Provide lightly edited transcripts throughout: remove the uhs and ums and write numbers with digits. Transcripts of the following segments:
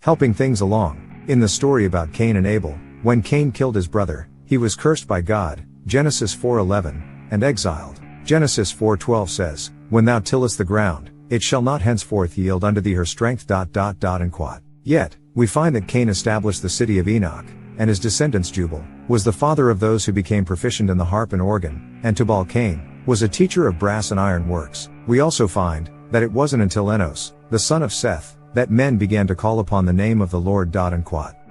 helping things along. In the story about Cain and Abel, when Cain killed his brother, he was cursed by God, Genesis 4:11, and exiled. Genesis 4:12 says, "When thou tillest the ground, it shall not henceforth yield unto thee her strength." Yet, we find that Cain established the city of Enoch, and his descendants Jubal was the father of those who became proficient in the harp and organ, and Tubal-Cain was a teacher of brass and iron works. We also find that it wasn't until Enos, the son of Seth, that men began to call upon the name of the Lord.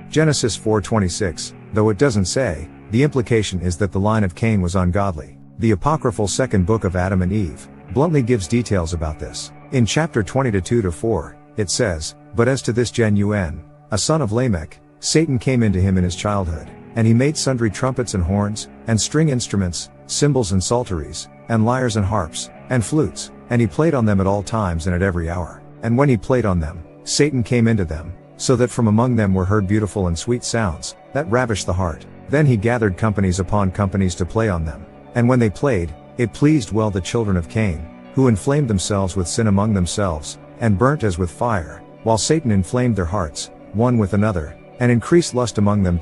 Genesis 4:26, though it doesn't say, the implication is that the line of Cain was ungodly. The apocryphal second book of Adam and Eve bluntly gives details about this. In chapter 20:2-4, it says, "But as to this Gen-Un, a son of Lamech, Satan came into him in his childhood, and he made sundry trumpets and horns, and string instruments, cymbals and psalteries, and lyres and harps, and flutes, and he played on them at all times and at every hour. And when he played on them, Satan came into them, so that from among them were heard beautiful and sweet sounds, that ravished the heart. Then he gathered companies upon companies to play on them. And when they played, it pleased well the children of Cain, who inflamed themselves with sin among themselves, and burnt as with fire, while Satan inflamed their hearts, one with another, and increased lust among them."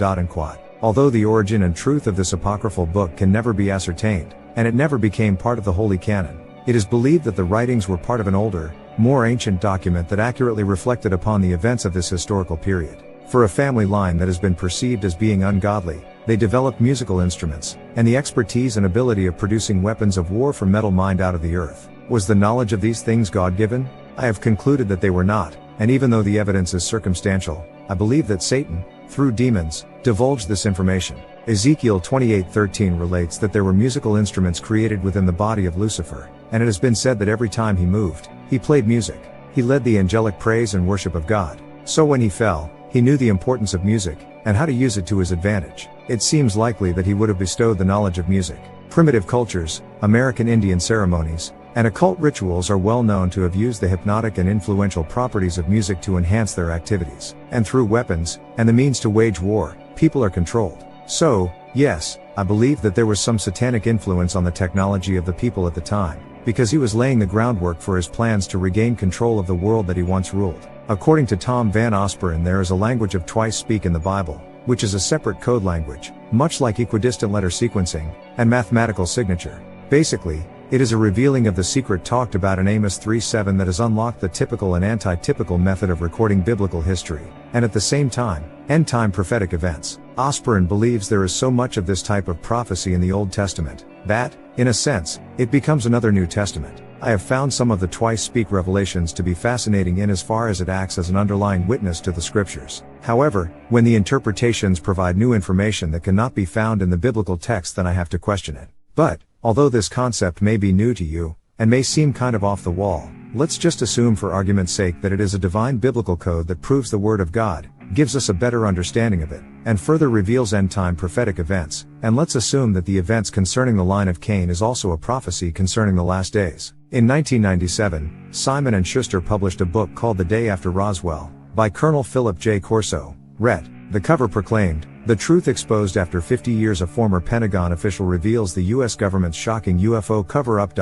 Although the origin and truth of this apocryphal book can never be ascertained, and it never became part of the Holy Canon, it is believed that the writings were part of an older, more ancient document that accurately reflected upon the events of this historical period. For a family line that has been perceived as being ungodly, they developed musical instruments, and the expertise and ability of producing weapons of war from metal mined out of the earth. Was the knowledge of these things God-given? I have concluded that they were not, and even though the evidence is circumstantial, I believe that Satan, through demons, divulged this information. Ezekiel 28:13 relates that there were musical instruments created within the body of Lucifer, and it has been said that every time he moved, he played music. He led the angelic praise and worship of God. So when he fell, he knew the importance of music, and how to use it to his advantage. It seems likely that he would have bestowed the knowledge of music. Primitive cultures, American Indian ceremonies, and occult rituals are well known to have used the hypnotic and influential properties of music to enhance their activities. And through weapons, and the means to wage war, people are controlled. So, yes, I believe that there was some satanic influence on the technology of the people at the time, because he was laying the groundwork for his plans to regain control of the world that he once ruled. According to Tom Van Osperen, there is a language of twice speak in the Bible, which is a separate code language, much like equidistant letter sequencing, and mathematical signature. Basically, it is a revealing of the secret talked about in Amos 3:7 that has unlocked the typical and anti-typical method of recording biblical history, and at the same time, end-time prophetic events. Osperen believes there is so much of this type of prophecy in the Old Testament, that, in a sense, it becomes another New Testament. I have found some of the twice-speak revelations to be fascinating in as far as it acts as an underlying witness to the scriptures. However, when the interpretations provide new information that cannot be found in the biblical text, then I have to question it. But, although this concept may be new to you, and may seem kind of off the wall, let's just assume for argument's sake that it is a divine biblical code that proves the Word of God, gives us a better understanding of it, and further reveals end-time prophetic events, and let's assume that the events concerning the line of Cain is also a prophecy concerning the last days. In 1997, Simon & Schuster published a book called The Day After Roswell, by Colonel Philip J. Corso. Ret. The cover proclaimed, "The truth exposed after 50 years." A former Pentagon official reveals the U.S. government's shocking UFO cover-up.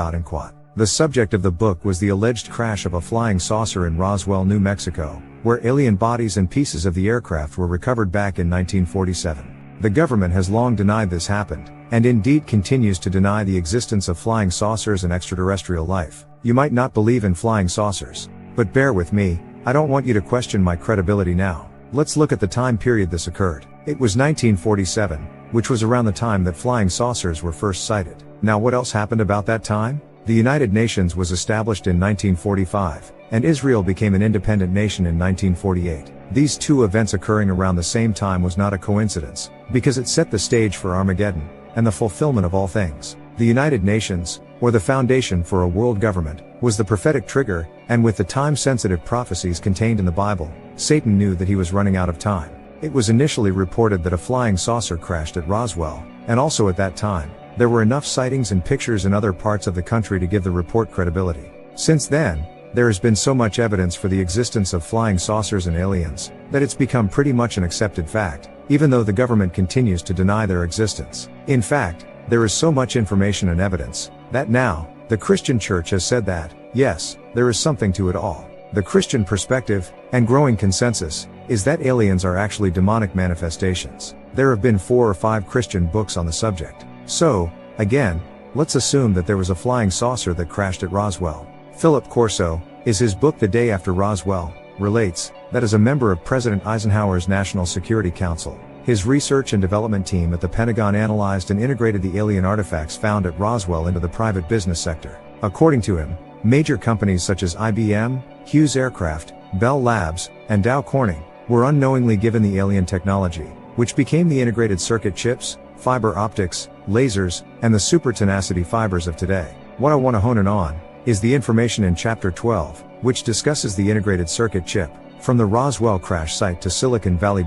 The subject of the book was the alleged crash of a flying saucer in Roswell, New Mexico, where alien bodies and pieces of the aircraft were recovered back in 1947. The government has long denied this happened, and indeed continues to deny the existence of flying saucers and extraterrestrial life. You might not believe in flying saucers, but bear with me, I don't want you to question my credibility now. Let's look at the time period this occurred. It was 1947, which was around the time that flying saucers were first sighted. Now what else happened about that time? The United Nations was established in 1945, and Israel became an independent nation in 1948. These two events occurring around the same time was not a coincidence, because it set the stage for Armageddon, and the fulfillment of all things. The United Nations, or the foundation for a world government, was the prophetic trigger, and with the time-sensitive prophecies contained in the Bible, Satan knew that he was running out of time. It was initially reported that a flying saucer crashed at Roswell, and also at that time, there were enough sightings and pictures in other parts of the country to give the report credibility. Since then, there has been so much evidence for the existence of flying saucers and aliens, that it's become pretty much an accepted fact, even though the government continues to deny their existence. In fact, there is so much information and evidence, that now, the Christian church has said that, yes, there is something to it all. The Christian perspective, and growing consensus, is that aliens are actually demonic manifestations. There have been 4 or 5 Christian books on the subject. So, again, let's assume that there was a flying saucer that crashed at Roswell. Philip Corso, is his book The Day After Roswell, relates, that as a member of President Eisenhower's National Security Council, his research and development team at the Pentagon analyzed and integrated the alien artifacts found at Roswell into the private business sector. According to him, major companies such as IBM, Hughes Aircraft, Bell Labs, and Dow Corning were unknowingly given the alien technology, which became the integrated circuit chips, fiber optics, lasers, and the super tenacity fibers of today. What I want to hone in on is the information in Chapter 12, which discusses the integrated circuit chip, from the Roswell crash site to Silicon Valley.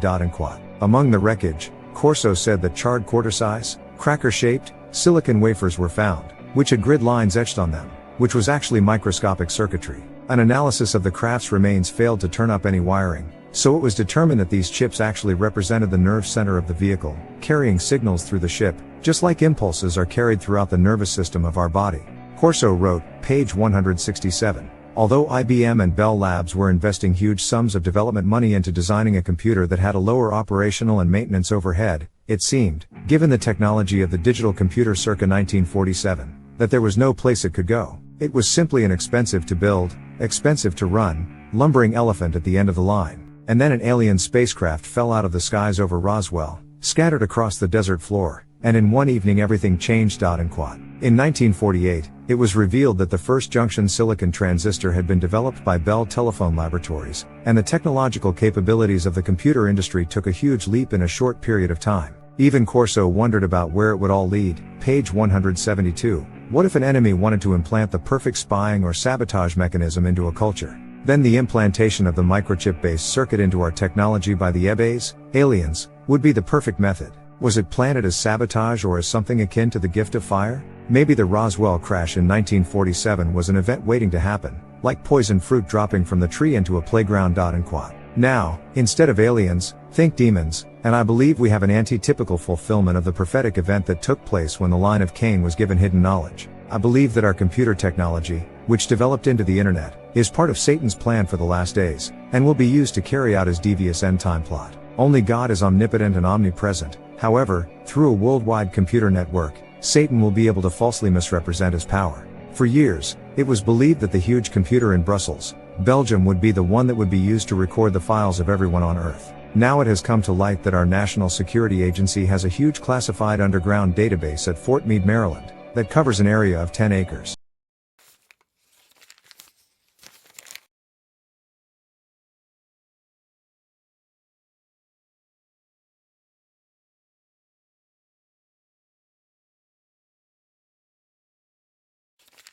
Among the wreckage, Corso said that charred quarter-size, cracker-shaped, silicon wafers were found, which had grid lines etched on them, which was actually microscopic circuitry. An analysis of the craft's remains failed to turn up any wiring, so it was determined that these chips actually represented the nerve center of the vehicle, carrying signals through the ship, just like impulses are carried throughout the nervous system of our body. Corso wrote, page 167, although IBM and Bell Labs were investing huge sums of development money into designing a computer that had a lower operational and maintenance overhead, it seemed, given the technology of the digital computer circa 1947, that there was no place it could go. It was simply an expensive to build, expensive to run, lumbering elephant at the end of the line. And then an alien spacecraft fell out of the skies over Roswell, scattered across the desert floor, and in one evening everything changed. In 1948, it was revealed that the first junction silicon transistor had been developed by Bell Telephone Laboratories, and the technological capabilities of the computer industry took a huge leap in a short period of time. Even Corso wondered about where it would all lead, page 172. What if an enemy wanted to implant the perfect spying or sabotage mechanism into a culture? Then the implantation of the microchip-based circuit into our technology by the EBAs, aliens, would be the perfect method. Was it planted as sabotage or as something akin to the gift of fire? Maybe the Roswell crash in 1947 was an event waiting to happen, like poisoned fruit dropping from the tree into a playground. Now, instead of aliens, think demons, and I believe we have an anti-typical fulfillment of the prophetic event that took place when the line of Cain was given hidden knowledge. I believe that our computer technology, which developed into the internet, is part of Satan's plan for the last days, and will be used to carry out his devious end-time plot. Only God is omnipotent and omnipresent. However, through a worldwide computer network, Satan will be able to falsely misrepresent his power. For years, it was believed that the huge computer in Brussels, Belgium would be the one that would be used to record the files of everyone on Earth. Now it has come to light that our National Security Agency has a huge classified underground database at Fort Meade, Maryland, that covers an area of 10 acres.